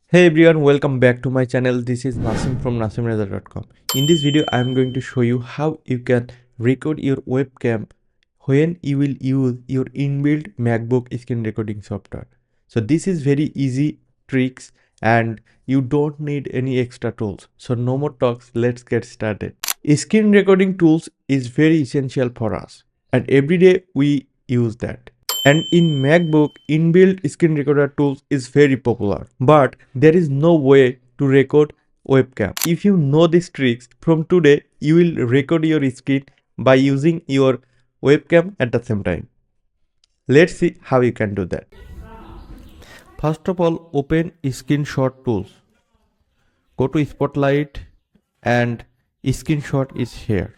Hey everyone, welcome back to my channel. This is Nasim from nasimraza.com. In this video, I am going to show you how you can record your webcam when you will use your inbuilt MacBook screen recording software. So this is very easy tricks and you don't need any extra tools. So no more talks, let's get started. Screen recording tools is very essential for us and every day we use that. And in MacBook, inbuilt screen recorder tools is very popular, but there is no way to record webcam. If you know these tricks, from today you will record your screen by using your webcam at the same time. Let's see how you can do that. First of all, open screenshot tools. Go to Spotlight and screenshot is here.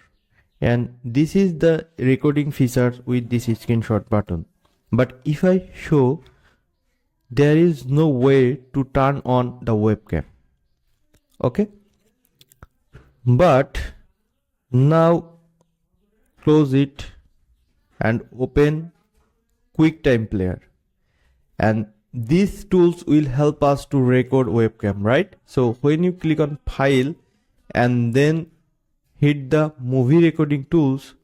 And this is the recording features with this screenshot button. But if I show, there is no way to turn on the webcam. Okay, but now close it and open QuickTime Player, and these tools will help us to record webcam, right? So when you click on file and then hit the movie recording tools,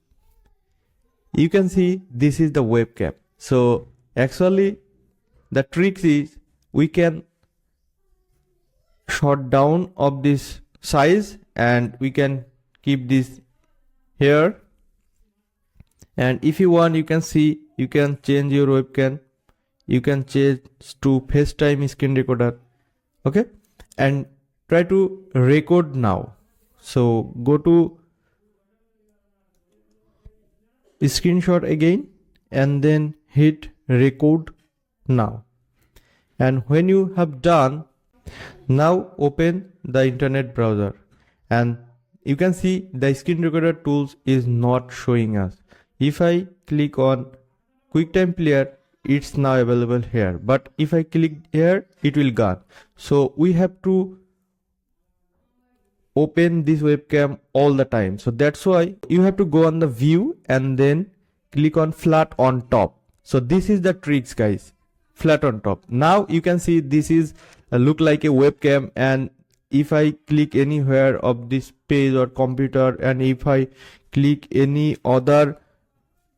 you can see this is the webcam. So actually the trick is we can short down of this size and we can keep this here, and if you want you can see you can change your webcam, you can change to FaceTime screen recorder. Okay, and try to record now. So go to screenshot again and then hit record now, and when you have done, now open the internet browser and you can see the screen recorder tools is not showing us. If I click on QuickTime Player, it's now available here, but if I click here it will gone. So we have to open this webcam all the time, so that's why you have to go on the view and then click on flat on top. So this is the tricks guys, flat on top. Now you can see this is look like a webcam, and if I click anywhere of this page or computer and if I click any other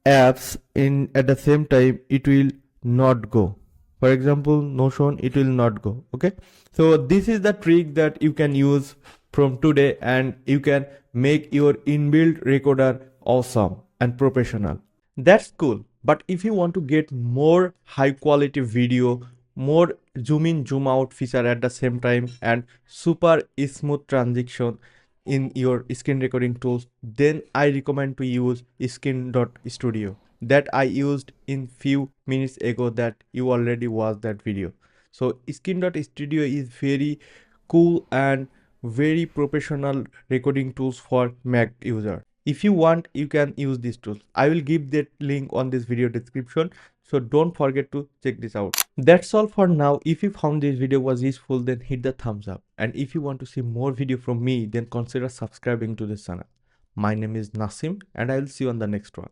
apps in at the same time, it will not go. For example, Notion, it will not go. Okay, so this is the trick that you can use from today and you can make your inbuilt recorder awesome and professional. That's cool, but if you want to get more high quality video, more zoom in zoom out feature at the same time and super smooth transition in your screen recording tools, then I recommend to use Skin.studio that I used in few minutes ago that you already watched that video. So Skin.studio is very cool and very professional recording tools for Mac user. If you want, you can use these tools. I will give that link on this video description, so don't forget to check this out. That's all for now. If you found this video was useful, then hit the thumbs up, and if you want to see more video from me, then consider subscribing to this channel. My name is Nasim and I will see you on the next one.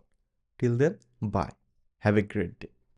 Till then, bye. Have a great day.